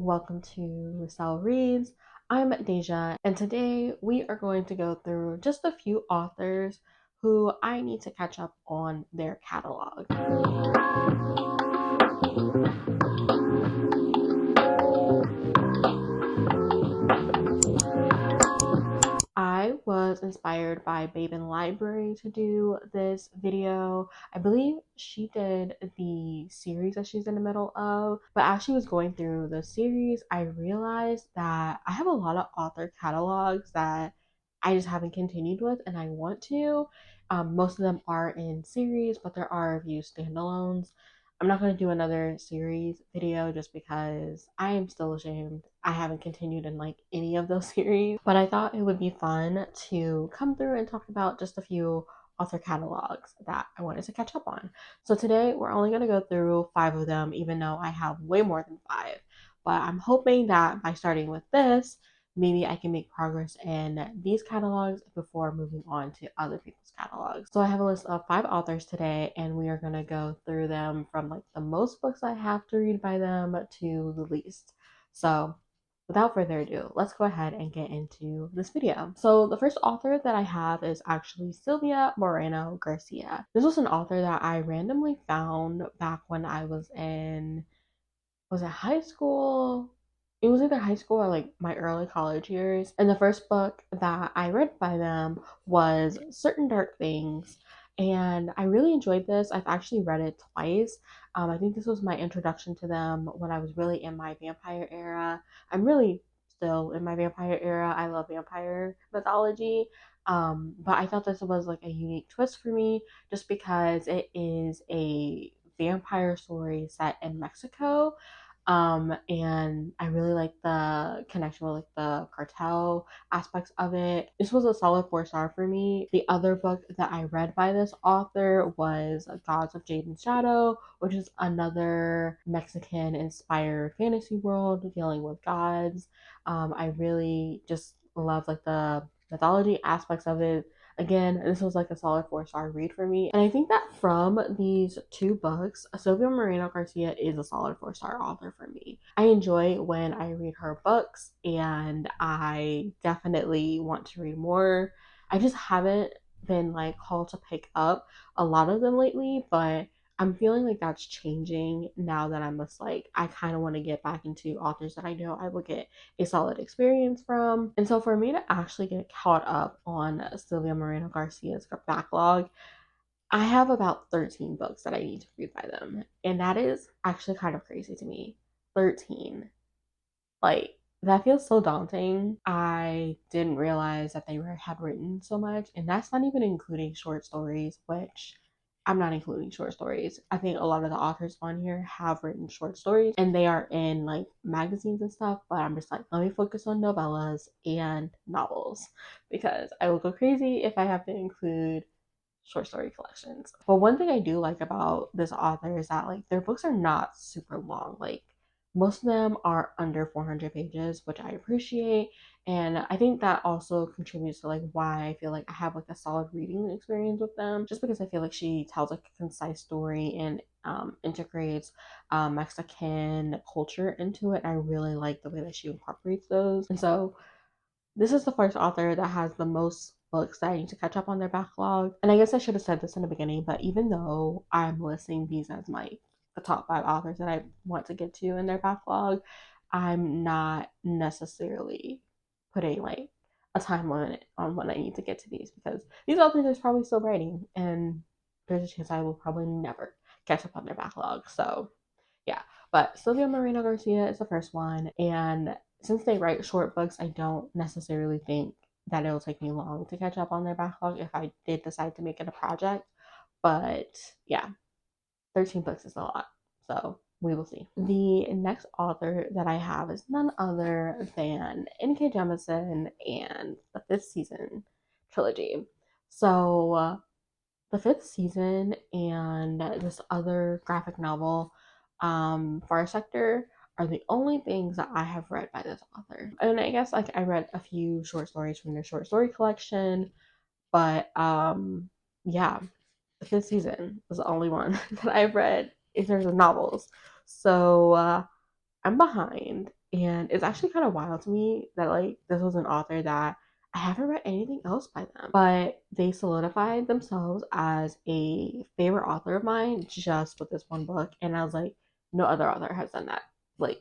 welcome to Sal Reads. I'm Deja, and today we are going to go through just a few authors who I need to catch up on their catalog. I was inspired by Babe in Library to do this video. I believe she did the series that she's in the middle of, but as she was going through the series, I realized that I have a lot of author catalogs that I just haven't continued with, and I want to. Most of them are in series, but there are a few standalones. I'm not going to do another series video just because I am still ashamed I haven't continued in like any of those series. But I thought it would be fun to come through and talk about just a few author catalogs that I wanted to catch up on. So today we're only going to go through 5 of them, even though I have way more than 5. But I'm hoping that by starting with this, maybe I can make progress in these catalogs before moving on to other people's catalogs. So I have a list of 5 authors today, and we are going to go through them from like the most books I have to read by them to the least. So without further ado, let's go ahead and get into this video. So the first author that I have is actually Silvia Moreno Garcia. This was an author that I randomly found back when I was in, was it high school? It was either high school or like my early college years. And the first book that I read by them was Certain Dark Things. And I really enjoyed this. I've actually read it twice. I think this was my introduction to them when I was really in my vampire era. I'm really still in my vampire era. I love vampire mythology. But I thought this was like a unique twist for me just because it is a vampire story set in Mexico. And I really like the connection with like the cartel aspects of it. This was a solid 4-star for me. The other book that I read by this author was Gods of Jade and Shadow, which is another Mexican inspired fantasy world dealing with gods. I really just love like the mythology aspects of it. Again, this was like a solid 4-star read for me. And I think that from these 2 books, Silvia Moreno Garcia is a solid 4-star author for me. I enjoy when I read her books, and I definitely want to read more. I just haven't been like called to pick up a lot of them lately, but I'm feeling like that's changing now that I'm just like, I kind of want to get back into authors that I know I will get a solid experience from. And so for me to actually get caught up on Silvia Moreno Garcia's backlog, I have about 13 books that I need to read by them. And that is actually kind of crazy to me. 13. Like, that feels so daunting. I didn't realize that they had written so much. And that's not even including short stories, which I'm not including short stories. I think a lot of the authors on here have written short stories and they are in like magazines and stuff, but I'm just like, let me focus on novellas and novels because I will go crazy if I have to include short story collections. But one thing I do like about this author is that like their books are not super long. Like most of them are under 400 pages, which I appreciate. And I think that also contributes to like why I feel like I have like a solid reading experience with them, just because I feel like she tells like a concise story and integrates Mexican culture into it. I really like the way that she incorporates those. And so this is the first author that has the most books that I need to catch up on their backlog. And I guess I should have said this in the beginning, but even though I'm listing these as my the top 5 authors that I want to get to in their backlog, I'm not necessarily putting like a time limit on when I need to get to these because these authors are probably still writing and there's a chance I will probably never catch up on their backlog. So yeah, but Silvia Moreno Garcia is the first one, and since they write short books, I don't necessarily think that it'll take me long to catch up on their backlog if I did decide to make it a project. But yeah, 13 books is a lot, so we will see. The next author that I have is none other than N.K. Jemisin and the 5th Season trilogy. So the 5th Season and this other graphic novel, Far Sector, are the only things that I have read by this author. And I guess like I read a few short stories from their short story collection, but yeah, the 5th Season was the only one that I've read in terms of novels. So I'm behind. And it's actually kind of wild to me that like this was an author that I haven't read anything else by them, but they solidified themselves as a favorite author of mine just with this one book. And I was like, no other author has done that. Like,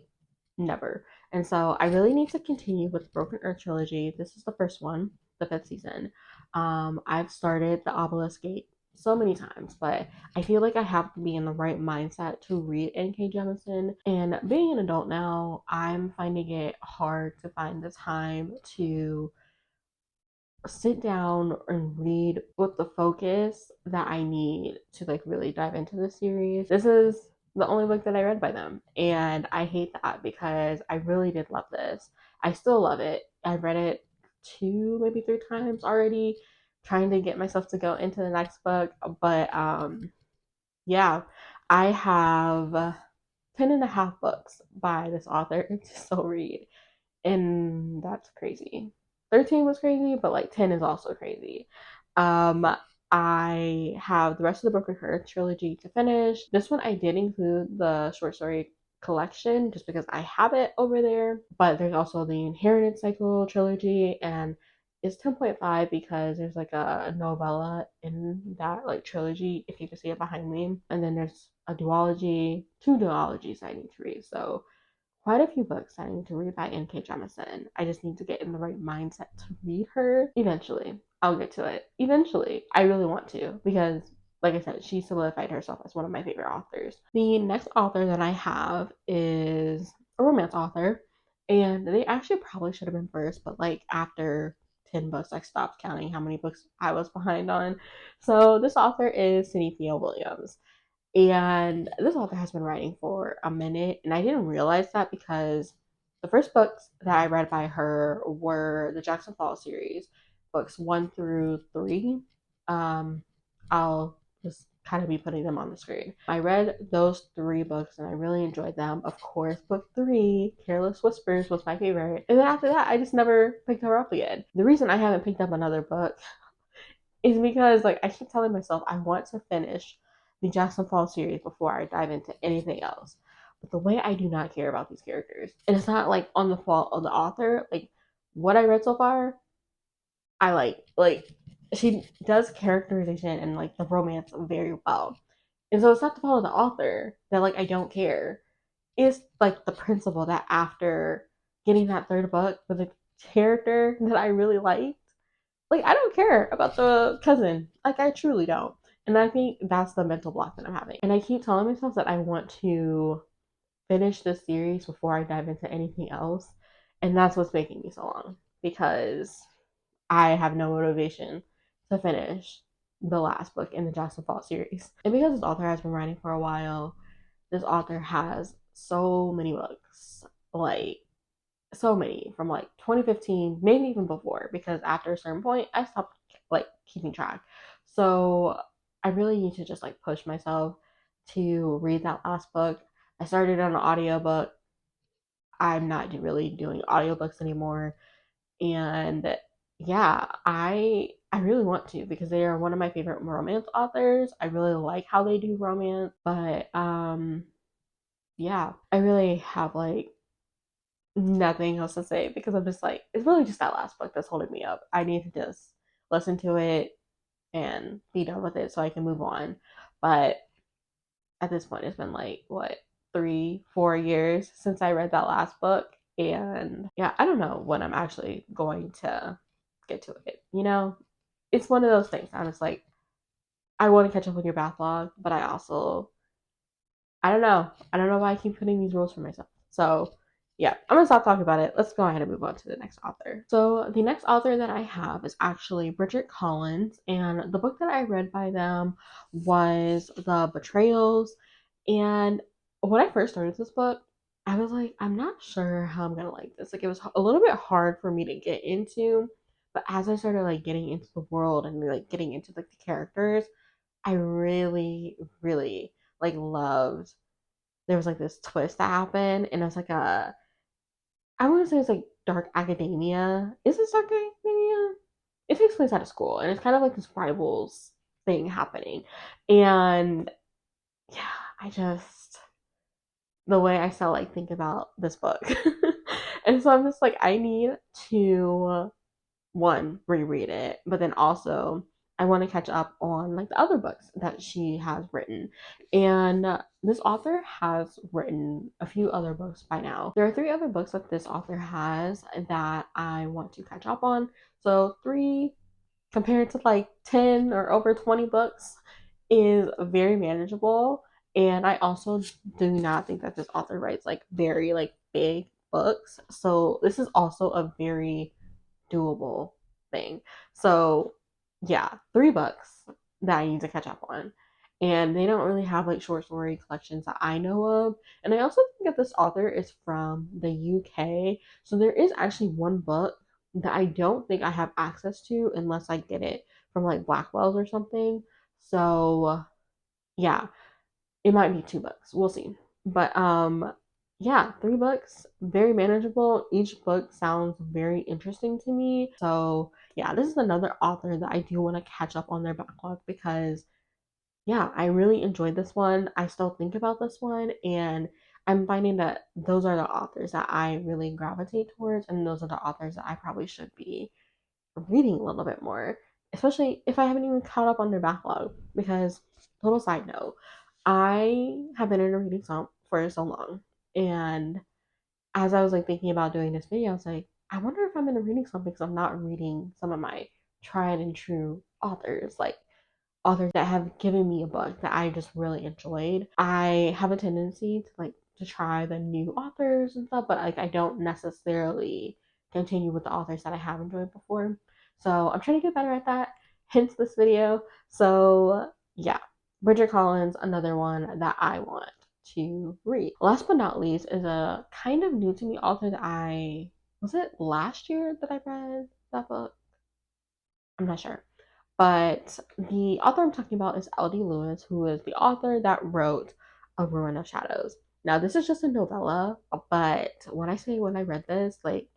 never. And so I really need to continue with the Broken Earth trilogy. This is the first one, the fifth season. I've started the Obelisk Gate so many times, but I feel like I have to be in the right mindset to read N.K. Jemisin. And being an adult now, I'm finding it hard to find the time to sit down and read with the focus that I need to like really dive into the series. This is the only book that I read by them, and I hate that because I really did love this. I still love it. I've read it two, maybe three times already, trying to get myself to go into the next book. But yeah, I have 10 and a half books by this author to still read, and that's crazy. 13 was crazy, but like 10 is also crazy. Um, I have the rest of the Broken Heart trilogy to finish. This one I did include the short story collection just because I have it over there, but there's also the Inherited Cycle trilogy, and it's 10.5 because there's like a novella in that like trilogy, if you can see it behind me. And then there's a duology, two duologies I need to read. So quite a few books I need to read by N.K. Jemisin. I just need to get in the right mindset to read her. Eventually, I'll get to it. Eventually, I really want to because, like I said, she solidified herself as one of my favorite authors. The next author that I have is a romance author, and they actually probably should have been first, but like after 10 books, I stopped counting how many books I was behind on. So this author is Synithia Williams. And this author has been writing for a minute, and I didn't realize that because the first books that I read by her were the Jackson Falls series, books 1 through 3. I'll just kind of be putting them on the screen. I read those 3 books and I really enjoyed them. Of course, book 3, Careless Whispers, was my favorite. And then after that, I just never picked her up again. The reason I haven't picked up another book is because like I keep telling myself I want to finish the Jackson Falls series before I dive into anything else. But the way I do not care about these characters, and it's not like on the fault of the author. Like what I read so far, I like she does characterization and like the romance very well. And so it's not the fault of the author that like I don't care. It's like the principle that after getting that third book with a character that I really like I don't care about the cousin. Like I truly don't. And I think that's the mental block that I'm having. And I keep telling myself that I want to finish this series before I dive into anything else. And that's what's making me so long because I have no motivation to finish the last book in the Jackson Falls series. And because this author has been writing for a while, this author has so many books. Like so many from like 2015, maybe even before, because after a certain point, I stopped like keeping track. So I really need to just like push myself to read that last book. I started on an audiobook. I'm not really doing audiobooks anymore. And yeah, I really want to because they are one of my favorite romance authors. I really like how they do romance, but yeah, I really have like nothing else to say because I'm just like, it's really just that last book that's holding me up. I need to just listen to it and be done with it so I can move on. But at this point, it's been like, what, 3, 4 years since I read that last book. And yeah, I don't know when I'm actually going to get to it. You know, it's one of those things. I'm just like, I want to catch up with your backlog, but I also, I don't know. I don't know why I keep putting these rules for myself. So yeah, I'm gonna stop talking about it. Let's go ahead and move on to the next author. So the next author that I have is actually Bridget Collins, and the book that I read by them was The Betrayals. And when I first started this book, I was like, I'm not sure how I'm gonna like this. Like it was a little bit hard for me to get into, but as I started like getting into the world and like getting into like the characters, I really, really like loved. There was like this twist that happened, and it was like I want to say it's like dark academia. Is it dark academia? It takes place at a school, and it's kind of like this rivals thing happening. And yeah, I just the way I still like think about this book. And so I'm just like, I need to one, reread it, but then also I want to catch up on like the other books that she has written. And this author has written a few other books by now. There are three other books that this author has that I want to catch up on. So three compared to like 10 or over 20 books is very manageable. And I also do not think that this author writes like very like big books. So this is also a very doable thing. So yeah, three books that I need to catch up on. And they don't really have like short story collections that I know of. And I also think that this author is from the UK. So there is actually one book that I don't think I have access to unless I get it from like Blackwell's or something. So yeah, it might be two books. We'll see. But yeah, three books, very manageable. Each book sounds very interesting to me. So yeah, this is another author that I do want to catch up on their backlog because yeah, I really enjoyed this one. I still think about this one, and I'm finding that those are the authors that I really gravitate towards, and those are the authors that I probably should be reading a little bit more, especially if I haven't even caught up on their backlog. Because, total side note, I have been in a reading slump for so long, and as I was like thinking about doing this video, I was like, I wonder if I'm in a reading slump because I'm not reading some of my tried and true authors, like authors that have given me a book that I just really enjoyed. I have a tendency to like to try the new authors and stuff, but like I don't necessarily continue with the authors that I have enjoyed before. So I'm trying to get better at that, hence this video. So yeah, Bridget Collins, another one that I want to read. Last but not least is a kind of new to me author that was it last year that I read that book? I'm not sure. But the author I'm talking about is L.D. Lewis, who is the author that wrote A Ruin of Shadows. Now, this is just a novella, but when I read this, like,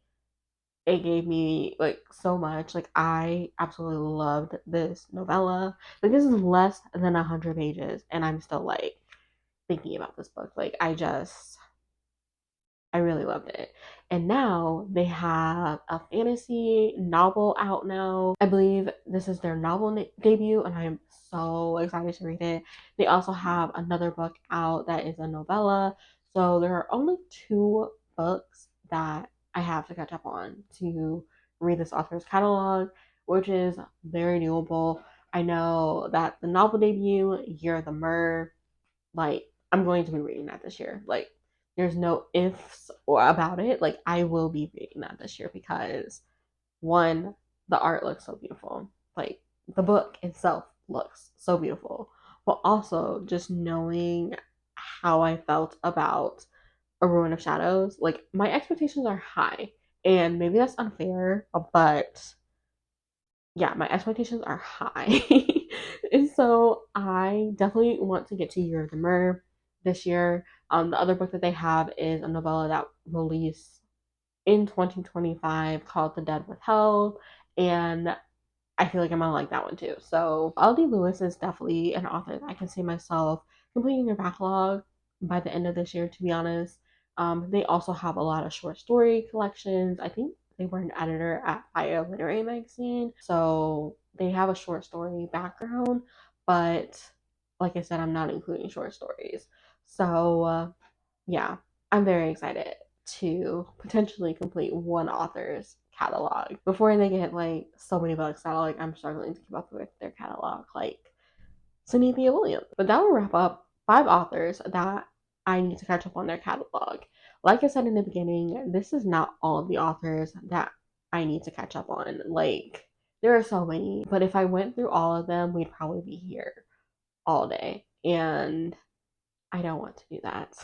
it gave me, like, so much. Like, I absolutely loved this novella. Like, this is less than 100 pages, and I'm still, like, thinking about this book. Like, I really loved it. And now they have a fantasy novel out now. I believe this is their novel debut, and I'm so excited to read it. They also have another book out that is a novella. So there are only two books that I have to catch up on to read this author's catalog, which is very doable. I know that the novel debut, Year of the Mer, like, I'm going to be reading that this year. Like, there's no ifs or about it. Like, I will be reading that this year because one, the art looks so beautiful. Like, the book itself looks so beautiful. But also just knowing how I felt about A Ruin of Shadows, like my expectations are high. And maybe that's unfair, but yeah, my expectations are high. And so I definitely want to get to Year of the Mer this year. The other book that they have is a novella that released in 2025 called The Dead Withheld. And I feel like I'm gonna like that one too. So L.D. Lewis is definitely an author that I can see myself completing their backlog by the end of this year, to be honest. They also have a lot of short story collections. I think they were an editor at Fire Literary Magazine. So they have a short story background, but like I said, I'm not including short stories. So yeah, I'm very excited to potentially complete one author's catalog before they get like so many books that like I'm struggling to keep up with their catalog, like Synithia Williams. But that will wrap up 5 authors that I need to catch up on their catalog. Like I said in the beginning, this is not all of the authors that I need to catch up on. Like, there are so many, but if I went through all of them, we'd probably be here all day. And I don't want to do that.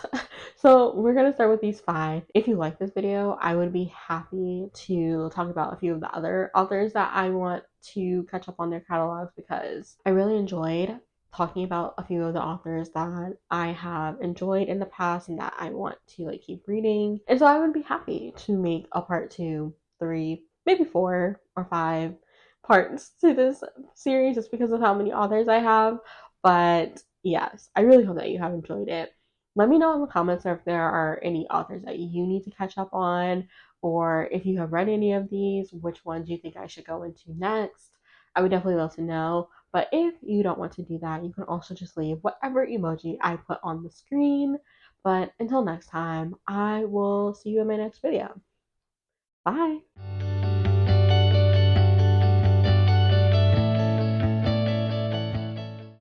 So we're going to start with these 5. If you like this video, I would be happy to talk about a few of the other authors that I want to catch up on their catalogs because I really enjoyed talking about a few of the authors that I have enjoyed in the past and that I want to like keep reading. And so I would be happy to make a part 2, 3, maybe 4 or 5 parts to this series just because of how many authors I have. But yes, I really hope that you have enjoyed it. Let me know in the comments if there are any authors that you need to catch up on or if you have read any of these, which ones you think I should go into next. I would definitely love to know. But if you don't want to do that, you can also just leave whatever emoji I put on the screen. But until next time, I will see you in my next video. Bye.